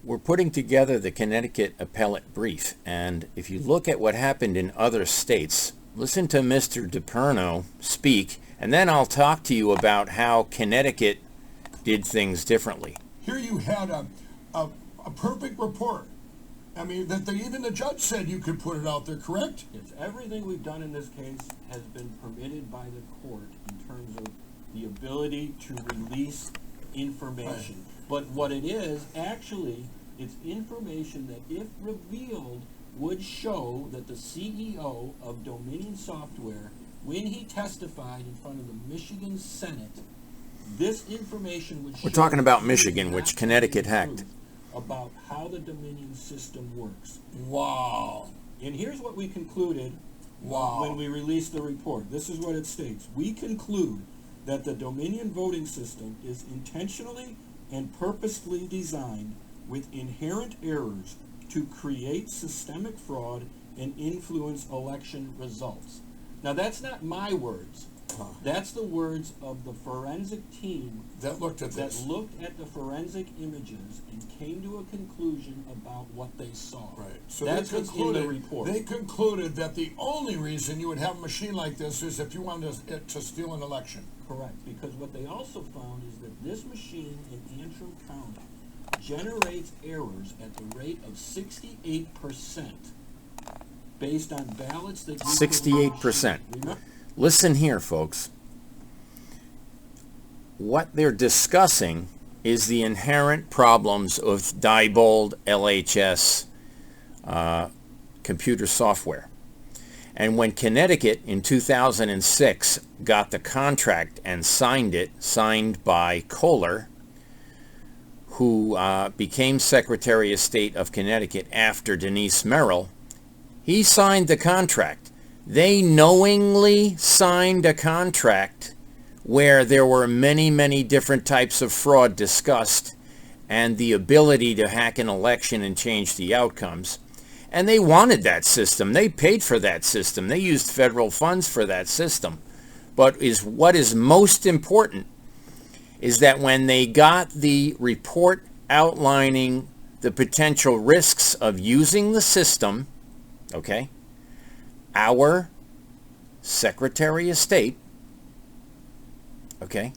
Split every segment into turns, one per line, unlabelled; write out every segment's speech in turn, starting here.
we're putting together the Connecticut appellate brief, and if you look at what happened in other states, listen to Mr. DePerno speak, and then I'll talk to you about how Connecticut did things differently.
Here you had a perfect report. I mean, even the judge said you could put it out there, correct?
Yes, everything we've done in this case has been permitted by the court in terms of the ability to release information.
Right.
But what it is, actually, it's information that, if revealed, would show that the CEO of Dominion Software, when he testified in front of the Michigan Senate, this information would show...
We're talking about Michigan, which Connecticut hacked.
...about how the Dominion system works.
Wow.
And here's what we concluded when we released the report. This is what it states. We conclude that the Dominion voting system is intentionally and purposefully designed with inherent errors to create systemic fraud and influence election results. Now, that's not my words. That's the words of the forensic team
that looked at this.
That looked at the forensic images and came to a conclusion about what they saw.
Right. So
that's what's in the report.
They concluded that the only reason you would have a machine like this is if you wanted it to steal an election.
Correct. Because what they also found is that this machine in Antrim County generates errors at the rate of 68% based on ballots that...
68%. Listen here, folks. What they're discussing is the inherent problems of Diebold LHS computer software. And when Connecticut in 2006 got the contract and signed it, signed by Kohler, who became Secretary of State of Connecticut after Denise Merrill, he signed the contract. They knowingly signed a contract where there were many, many different types of fraud discussed and the ability to hack an election and change the outcomes. And they wanted that system. They paid for that system. They used federal funds for that system. But what is most important is that when they got the report outlining the potential risks of using the system, okay, our Secretary of State, okay,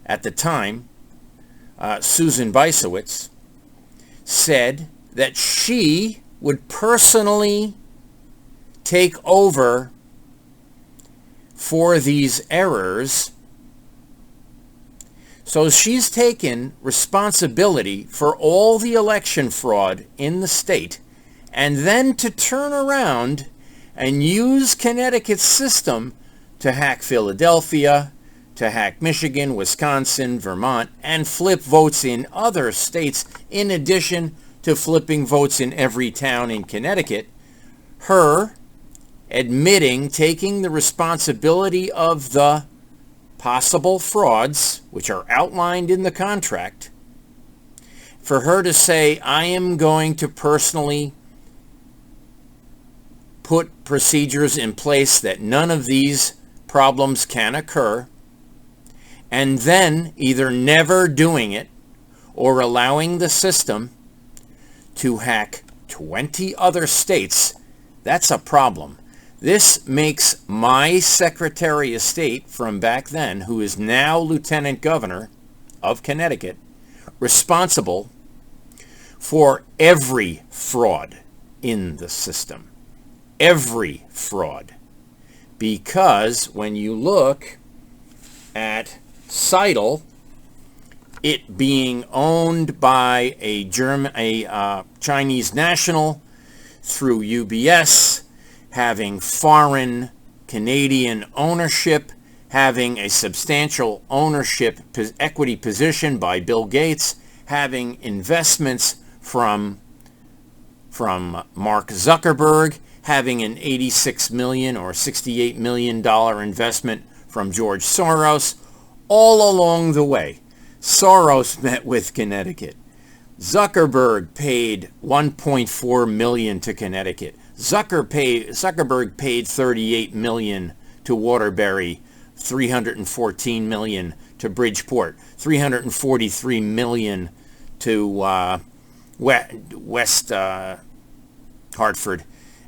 at the time, Susan Bysewitz, said that she would personally take over for these errors. So she's taken responsibility for all the election fraud in the state, and then to turn around and use Connecticut's system to hack Philadelphia, to hack Michigan, Wisconsin, Vermont, and flip votes in other states, in addition to flipping votes in every town in Connecticut. Her admitting, taking the responsibility of the possible frauds, which are outlined in the contract, for her to say, I am going to personally put procedures in place that none of these problems can occur, and then either never doing it or allowing the system to hack 20 other states, that's a problem. This makes my Secretary of State from back then, who is now Lieutenant Governor of Connecticut, responsible for every fraud in the system. Every fraud. Because when you look at Seidel, it being owned by a Chinese national through UBS, having foreign Canadian ownership, having a substantial ownership equity position by Bill Gates, having investments from Mark Zuckerberg, having an $86 million or $68 million investment from George Soros. All along the way, Soros met with Connecticut. Zuckerberg paid $1.4 million to Connecticut. Zuckerberg paid $38 million to Waterbury, $314 million to Bridgeport, $343 million to West Hartford,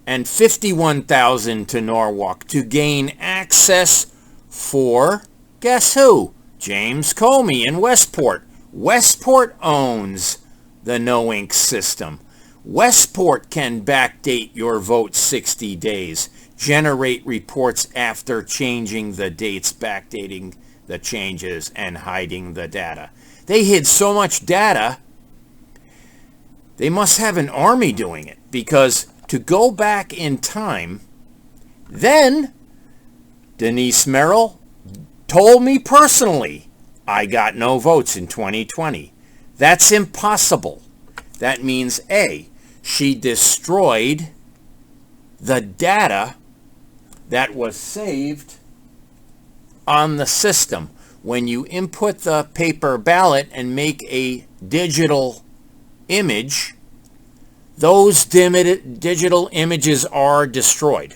and 51,000 to Norwalk to gain access for, guess who? James Comey in Westport. Westport owns the no ink system. Westport can backdate your vote 60 days, generate reports after changing the dates, backdating the changes, and hiding the data. They hid so much data, they must have an army doing it, because to go back in time, then Denise Merrill told me personally, I got no votes in 2020. That's impossible. That means A, she destroyed the data that was saved on the system. When you input the paper ballot and make a digital image, those digital images are destroyed.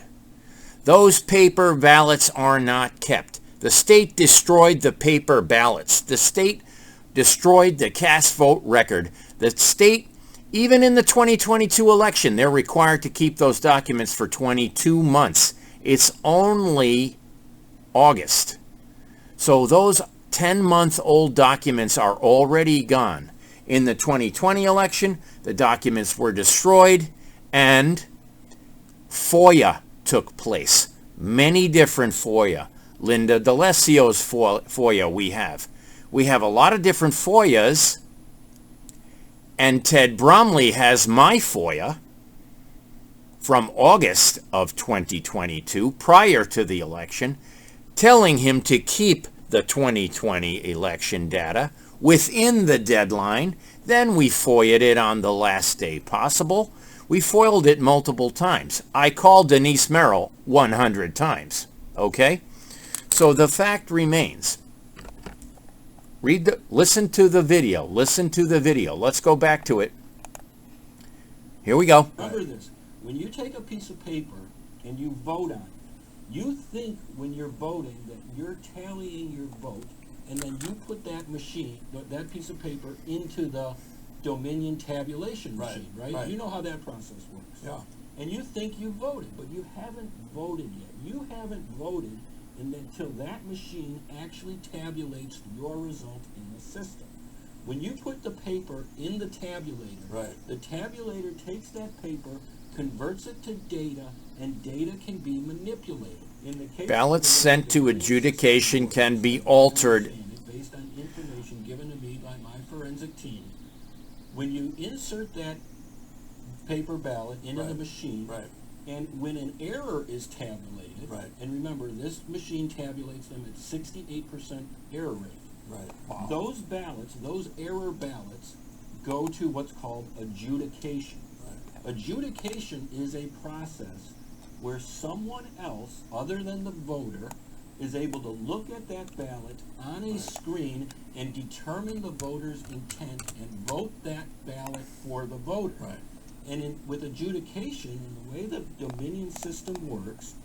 Those paper ballots are not kept. The state destroyed the paper ballots. The state destroyed the cast vote record. The state, even in the 2022 election, they're required to keep those documents for 22 months. It's only August. So those 10-month-old documents are already gone. In the 2020 election, the documents were destroyed and FOIA took place. Many different FOIA. Linda D'Alessio's FOIA we have. We have a lot of different FOIAs, and Ted Bromley has my FOIA from August of 2022, prior to the election, telling him to keep the 2020 election data within the deadline. Then we FOIA'd it on the last day possible. We FOIL'd it multiple times. I called Denise Merrill 100 times. Okay? So the fact remains. Listen to the video. Listen to the video. Let's go back to it. Here we go.
Remember this. When you take a piece of paper and you vote on it, you think when you're voting that you're tallying your vote, and then you put that machine, that piece of paper, into the Dominion tabulation machine, right? You know how that process works.
Yeah.
And you think you voted, but you haven't voted yet. You haven't voted until that machine actually tabulates your result in the system. When you put the paper in the tabulator, the tabulator takes that paper, converts it to data, and data can be manipulated. In the case
ballots sent to adjudication can be altered
based on information given to me by my forensic team. When you insert that paper ballot into the machine, and when an error is tabulated, and remember, this machine tabulates them at 68% error rate.
Wow.
Those ballots, those error ballots, go to what's called adjudication. Adjudication is a process where someone else, other than the voter, is able to look at that ballot on a screen and determine the voter's intent and vote that ballot for the voter. And with adjudication, in the way the Dominion system works,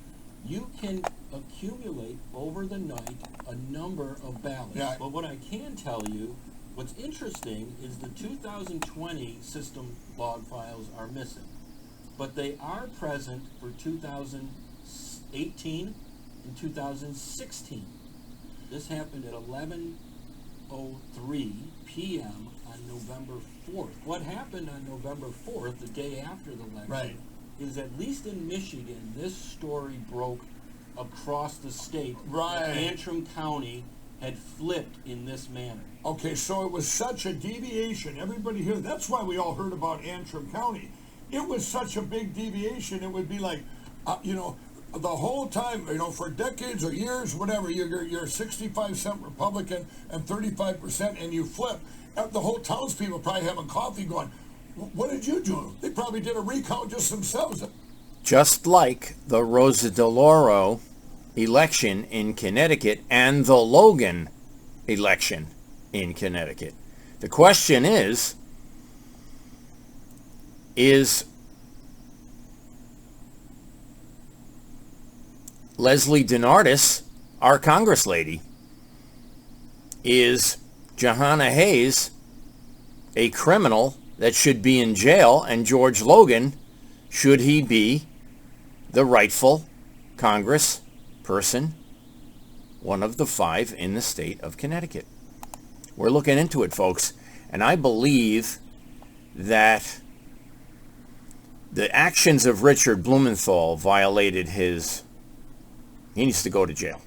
you can accumulate over the night a number of ballots. But what I can tell you, what's interesting is the 2020 system log files are missing. But they are present for 2018 and 2016. This happened at 11:03 p.m. on November 4th. What happened on November 4th, the day after the election, is at least in Michigan, this story broke across the state. Antrim County had flipped in this manner.
Okay, so it was such a deviation. Everybody here, that's why we all heard about Antrim County. It was such a big deviation. It would be like, the whole time, for decades or years, whatever, you're 65% Republican and 35%, and you flip. The whole townspeople probably having coffee going, what did you do? They probably did a recount just themselves.
Just like the Rosa DeLauro election in Connecticut and the Logan election in Connecticut. The question is Leslie DeNardis, our Congress lady, is Jahana Hayes a criminal that should be in jail, and George Logan, should he be the rightful Congress person, one of the 5 in the state of Connecticut? We're looking into it, folks, and I believe that the actions of Richard Blumenthal violated his... He needs to go to jail.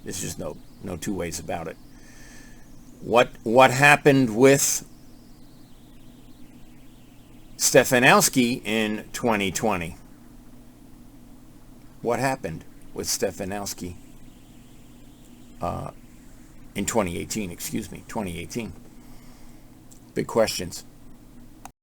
There's just no two ways about it. What happened with Stefanowski in 2020? What happened with Stefanowski in 2018? 2018. Big questions.